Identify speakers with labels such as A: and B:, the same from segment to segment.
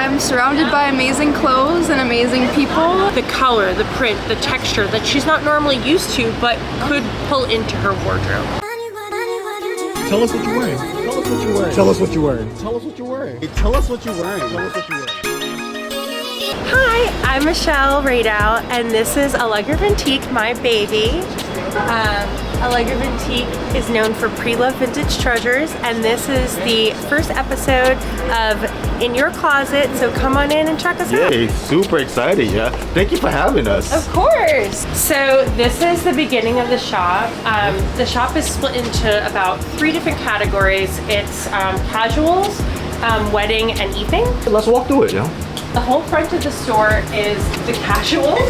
A: I'm surrounded by amazing clothes and amazing people.
B: The color, the print, the texture that she's not normally used to, but could pull into her wardrobe.
C: Tell us what you're wearing. Tell us what you're wearing. Tell us what you're wearing. Tell us what you're wearing. Tell us what you're wearing. Tell us what you're wearing.
B: Hi, I'm Michelle Radow, and this is Allegra Vintij, my baby. Allegra Vintij is known for pre-loved vintage treasures, and this is the first episode of In Your Closet, so come on in and check us out.
C: Yay, super excited, yeah. Thank you for having us.
B: Of course. So this is the beginning of the shop. The shop is split into about 3 different categories. It's casuals, wedding, and evening.
C: Let's walk through it, yeah.
B: The whole front of the store is the casuals.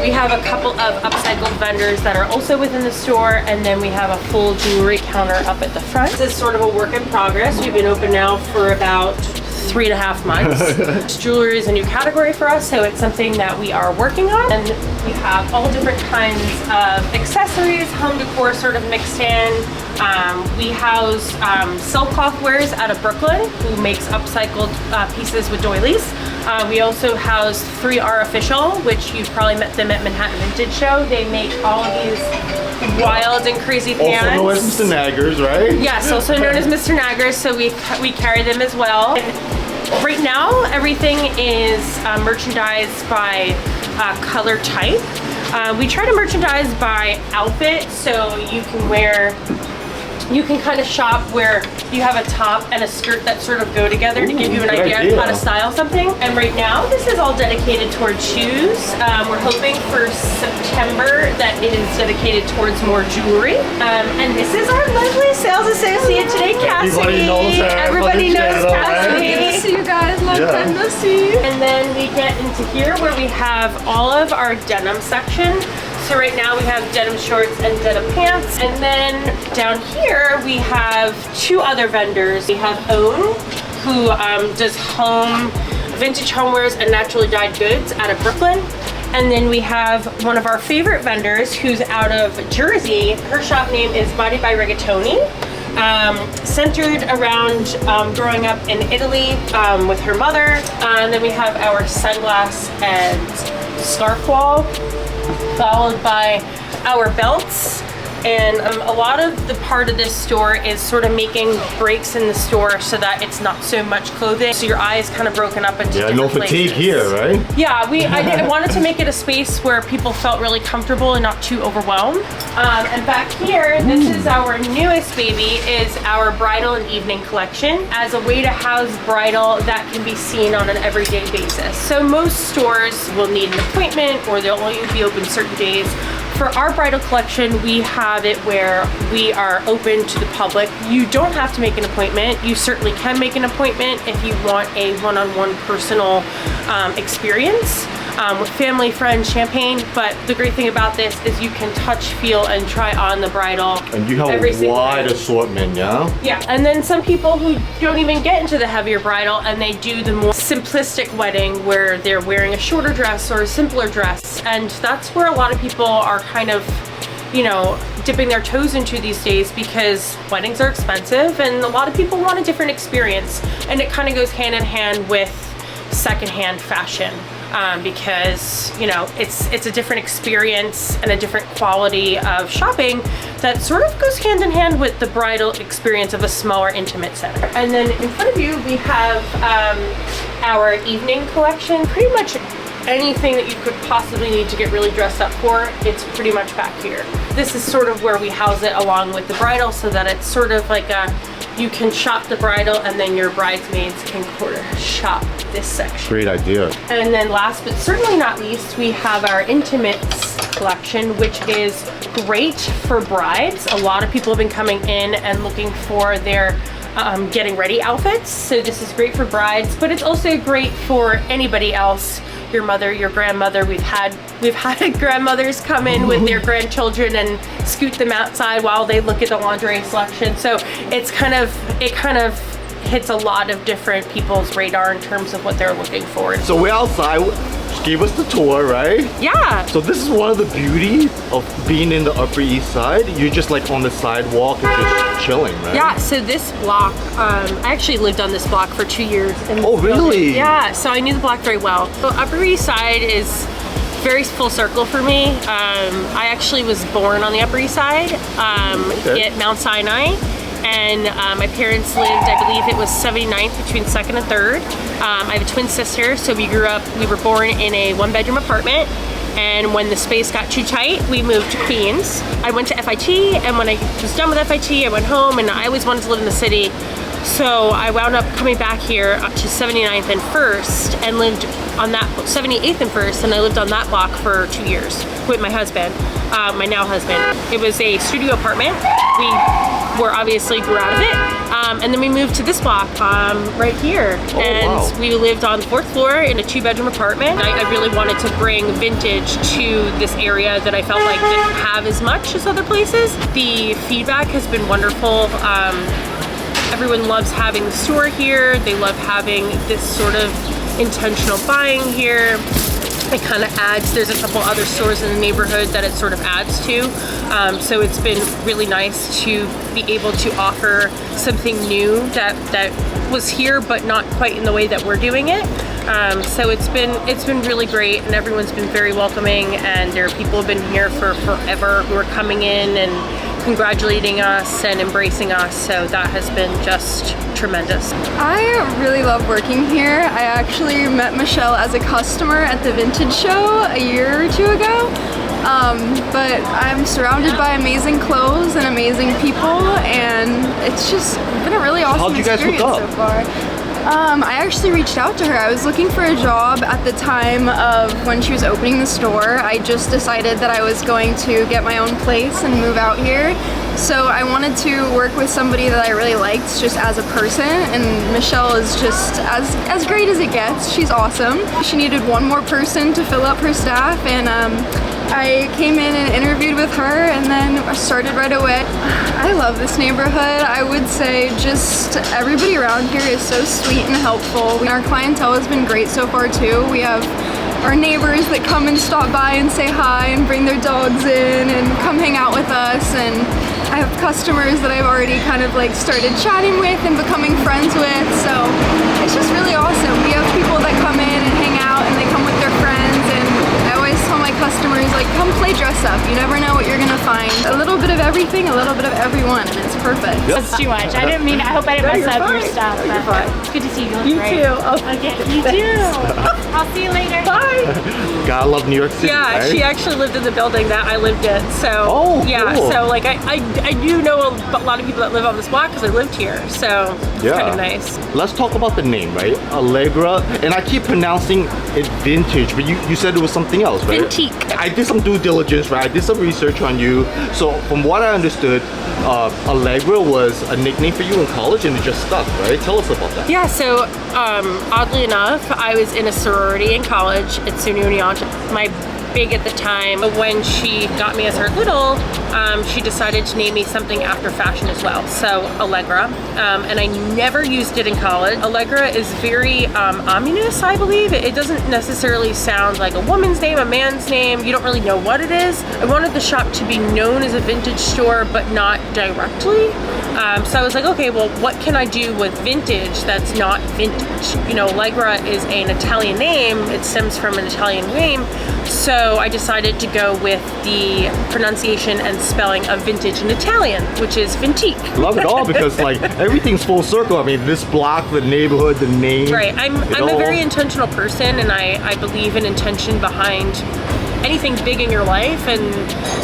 B: We have a couple of upcycled vendors that are also within the store, and then we have a full jewelry counter up at the front. This is sort of a work in progress. We've been open now for about 3.5 months. Jewelry is a new category for us, so it's something that we are working on. And we have all different kinds of accessories, home decor sort of mixed in. We house silk cloth wares out of Brooklyn, who makes upcycled pieces with doilies. We also house 3R Official, which you've probably met them at Manhattan Vintage Show. They make all of these wild and crazy pants.
C: Also known as Mr. Naggers, right?
B: Yes, also known as Mr. Naggers, so we carry them as well. And right now, everything is merchandised by color type. We try to merchandise by outfit, so you can kind of shop where you have a top and a skirt that sort of go together to give you an idea of how to style something. And right now, this is all dedicated towards shoes. We're hoping for September that it is dedicated towards more jewelry. And this is our lovely sales associate today, Cassidy. Everybody knows Cassidy.
A: Good to see you guys. Long time no see.
B: And then we get into here where we have all of our denim section. So right now we have denim shorts and denim pants. And then down here we have 2 other vendors. We have Own, who does vintage homewares and naturally dyed goods out of Brooklyn. And then we have one of our favorite vendors who's out of Jersey. Her shop name is Body by Rigatoni. Centered around growing up in Italy with her mother. And then we have our sunglass and scarf wall, followed by our belts. And a lot of the part of this store is sort of making breaks in the store so that it's not so much clothing, so your eye is kind of broken up into different
C: no fatigue
B: places.
C: here, right?
B: Yeah, I wanted to make it a space where people felt really comfortable and not too overwhelmed. And back here, this is our newest baby, is our bridal and evening collection as a way to house bridal that can be seen on an everyday basis. So most stores will need an appointment, or they'll only be open certain days. For our bridal collection, we have it where we are open to the public. You don't have to make an appointment. You certainly can make an appointment if you want a one-on-one personal experience with family, friends, champagne. But the great thing about this is you can touch, feel, and try on the bridal.
C: And you have a wide assortment, yeah?
B: Yeah, and then some people who don't even get into the heavier bridal and they do the more simplistic wedding where they're wearing a shorter dress or a simpler dress. And that's where a lot of people are kind of, you know, dipping their toes into these days, because weddings are expensive and a lot of people want a different experience. And it kind of goes hand in hand with secondhand fashion. Because, you know, it's a different experience and a different quality of shopping that sort of goes hand in hand with the bridal experience of a smaller, intimate center. And then in front of you, we have our evening collection. Pretty much anything that you could possibly need to get really dressed up for, it's pretty much back here. This is sort of where we house it along with the bridal, so that it's sort of like you can shop the bridal and then your bridesmaids can shop this section.
C: Great idea.
B: And then last but certainly not least, we have our intimates collection, which is great for brides. A lot of people have been coming in and looking for their getting ready outfits. So this is great for brides, but it's also great for anybody else. Your mother, your grandmother. We've had grandmothers come in with their grandchildren and scoot them outside while they look at the lingerie selection. So it kind of hits a lot of different people's radar in terms of what they're looking for.
C: So we're outside. Gave us the tour, right?
B: Yeah.
C: So this is one of the beauty of being in the Upper East Side. You're just like on the sidewalk and just chilling, right?
B: Yeah, so this block, I actually lived on this block for 2 years.
C: Oh, really?
B: Yeah, so I knew the block very well. So Upper East Side is very full circle for me. I actually was born on the Upper East Side at Mount Sinai. And my parents lived, I believe it was 79th between 2nd and 3rd. I have a twin sister, so we were born in a 1-bedroom apartment. And when the space got too tight, we moved to Queens. I went to FIT, and when I was done with FIT, I went home, and I always wanted to live in the city. So I wound up coming back here up to 79th and 1st and lived on that 78th and 1st, and I lived on that block for 2 years with my husband, my now husband. It was a studio apartment. We obviously grew out of it. And then we moved to this block right here. Wow. We lived on the 4th floor in a 2-bedroom apartment. I really wanted to bring vintage to this area that I felt like didn't have as much as other places. The feedback has been wonderful. Everyone loves having the store here. They love having this sort of intentional buying here. It kind of adds, there's a couple other stores in the neighborhood that it sort of adds to. So it's been really nice to be able to offer something new that was here, but not quite in the way that we're doing it. So it's been really great, and everyone's been very welcoming, and there are people who've been here for forever who are coming in and congratulating us and embracing us, so that has been just tremendous.
A: I really love working here. I actually met Michelle as a customer at the vintage show a year or 2 ago. But I'm surrounded by amazing clothes and amazing people, and it's just been a really awesome experience so far. I actually reached out to her. I was looking for a job at the time of when she was opening the store. I just decided that I was going to get my own place and move out here. So I wanted to work with somebody that I really liked just as a person, and Michelle is just as great as it gets. She's awesome. She needed one more person to fill up her staff, and I came in and interviewed with her, and then I started right away. I love this neighborhood. I would say just everybody around here is so sweet and helpful. Our clientele has been great so far too. We have our neighbors that come and stop by and say hi and bring their dogs in and come hang out with us, and I have customers that I've already kind of like started chatting with and becoming friends with, so it's just really awesome. We have people that come in and hang out, and they come with their friends, and I always tell my customers, like, come play dress up. You never know what you're gonna find. A little bit of everything, a little bit of everyone, and it's perfect.
D: That's too much. I didn't mean, I hope I didn't mess up your stuff. It's good to see you. You
B: too.
D: Okay, you too. I'll see you later.
B: Bye.
C: Gotta love New York City,
B: Yeah,
C: right?
B: she actually lived in the building that I lived in. So yeah,
C: cool.
B: so like I do know a lot of people that live on this block because I lived here. So it's kind of nice.
C: Let's talk about the name, right? Allegra, and I keep pronouncing it vintage, but you said it was something else, right?
B: Vintique.
C: I did some due diligence, right? I did some research on you. So from what I understood, Allegra was a nickname for you in college, and it just stuck, right? Tell us about that.
B: Yeah, so oddly enough, I was in a sorority in college at SUNY Union. My big at the time, when she got me as her little, she decided to name me something after fashion as well, so Allegra, and I never used it in college. Allegra is very ominous, I believe. It doesn't necessarily sound like a woman's name, a man's name. You don't really know what it is. I wanted the shop to be known as a vintage store, but not directly. So I was like, okay, well, what can I do with vintage that's not vintage? You know, Allegra is an Italian name. It stems from an Italian name. So I decided to go with the pronunciation and spelling of vintage in Italian, which is vintique.
C: Love it all, because like everything's full circle. I mean, this block, the neighborhood, the name.
B: Right. I'm a very intentional person, and I believe in intention behind anything big in your life, and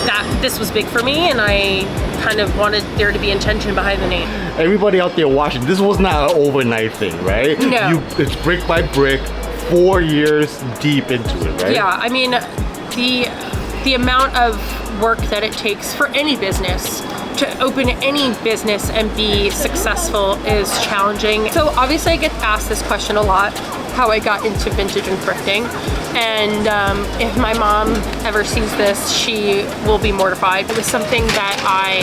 B: that this was big for me, and I kind of wanted there to be intention behind the name.
C: Everybody out there watching, this was not an overnight thing, right?
B: No.
C: It's brick by brick, 4 years deep into it, right?
B: Yeah, I mean, the amount of work that it takes for any business to open any business and be successful is challenging. So obviously I get asked this question a lot, how I got into vintage and thrifting. And if my mom ever sees this, she will be mortified. It was something that I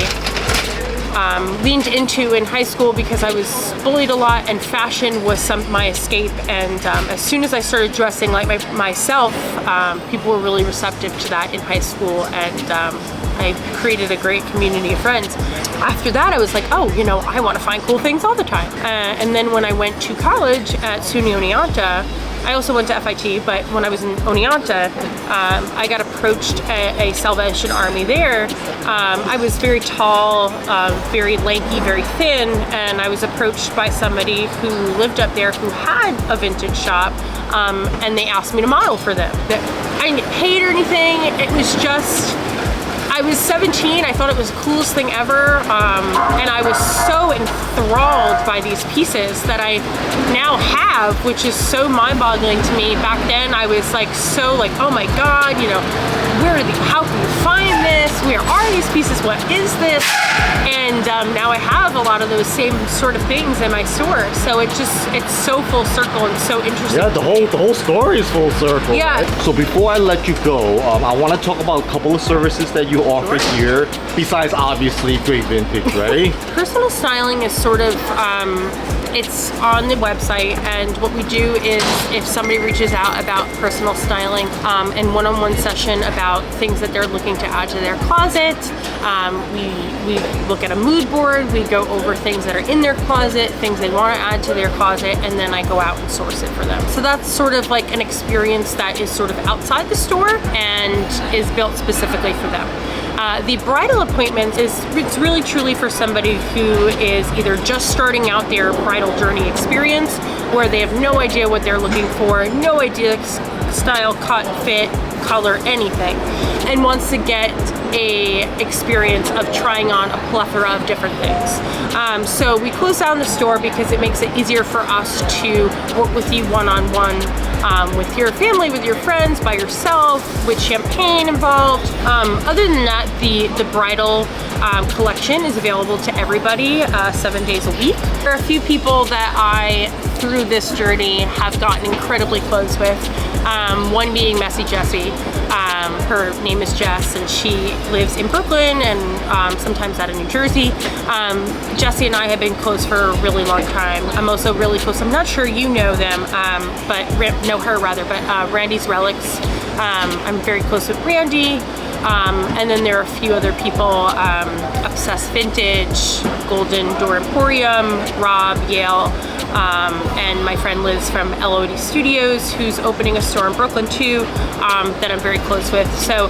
B: leaned into in high school because I was bullied a lot, and fashion was my escape. And as soon as I started dressing like myself, people were really receptive to that in high school, and I created a great community of friends. After that, I was like, oh, you know, I want to find cool things all the time. And then when I went to college at SUNY Oneonta, I also went to FIT, but when I was in Oneonta, I got approached at a Salvation Army there. I was very tall, very lanky, very thin, and I was approached by somebody who lived up there who had a vintage shop, and they asked me to model for them. I didn't get paid or anything. It was just, I was 17, I thought it was the coolest thing ever, and I was so enthralled by these pieces that I now have, which is so mind-boggling to me. Back then I was like, so like, oh my God, you know, how can you find this? Where are these pieces? What is this? And now I have a lot of those same sort of things in my store. So it's so full circle and so interesting.
C: Yeah, the whole story is full circle.
B: Yeah.
C: Right? So before I let you go, I want to talk about a couple of services that you offer here, besides obviously great vintage, right?
B: Personal styling is sort of, it's on the website, and what we do is if somebody reaches out about personal styling and one-on-one session about things that they're looking to add to their closet, we look at a mood board, we go over things that are in their closet, things they want to add to their closet, and then I go out and source it for them. So that's sort of like an experience that is sort of outside the store and is built specifically for them. The bridal appointment it's really truly for somebody who is either just starting out their bridal journey experience, where they have no idea what they're looking for, no idea style, cut, fit, color, anything, and wants to get a experience of trying on a plethora of different things. So we close down the store because it makes it easier for us to work with you one-on-one, with your family, with your friends, by yourself, with champagne involved. Other than that, the bridal collection is available to everybody 7 days a week. There are a few people that I, through this journey, have gotten incredibly close with. One being Messy Jessie. Her name is Jess, and she lives in Brooklyn and sometimes out of New Jersey. Jessie and I have been close for a really long time. I'm also really close, I'm not sure you know them, but know her rather, but Randy's Relics. I'm very close with Randy. And then there are a few other people, Obsessed Vintage, Golden Door Emporium, Rob, Yale, and my friend Liz from LOD Studios, who's opening a store in Brooklyn too, that I'm very close with. So,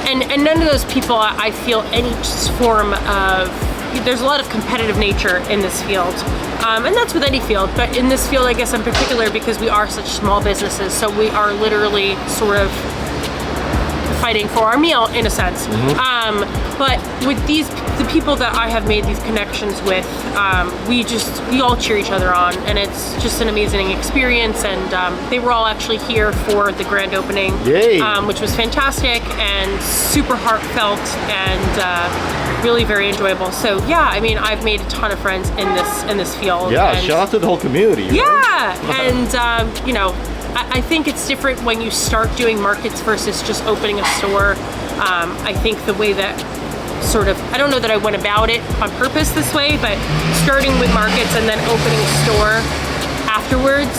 B: and none of those people I feel any form of, there's a lot of competitive nature in this field. And that's with any field, but in this field I guess in particular because we are such small businesses, so we are literally sort of fighting for our meal in a sense. But with the people that I have made these connections with, we all cheer each other on, and it's just an amazing experience. And they were all actually here for the grand opening, which was fantastic and super heartfelt and really very enjoyable. So yeah, I mean, I've made a ton of friends in this field.
C: Yeah,
B: and
C: shout out to the whole community. Right?
B: Yeah, and you know, I think it's different when you start doing markets versus just opening a store. I think the way that sort of, I don't know that I went about it on purpose this way, but starting with markets and then opening a store afterwards,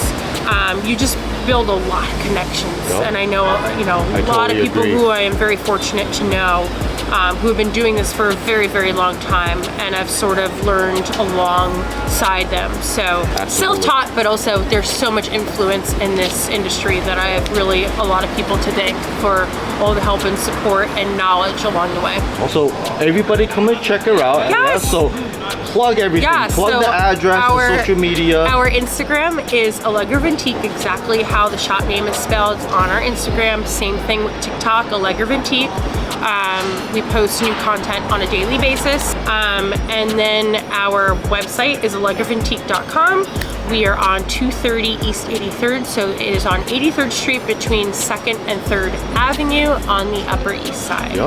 B: you just build a lot of connections. And I know, you know, a lot of people who I am very fortunate to know, who have been doing this for a very, very long time, and I've sort of learned alongside them. So self-taught, but also there's so much influence in this industry that I have really a lot of people to thank for all the help and support and knowledge along the way.
C: Also, everybody come and check her out.
B: Yes.
C: Yeah, so plug everything. Plug
B: so
C: the address, the social media.
B: Our Instagram is Allegra Vintij, exactly how the shop name is spelled on our Instagram. Same thing with TikTok, Allegra Vintij. We post new content on a daily basis. And then our website is allegravintij.com. We are on 230 East 83rd, so it is on 83rd Street between 2nd and 3rd Avenue on the Upper East Side.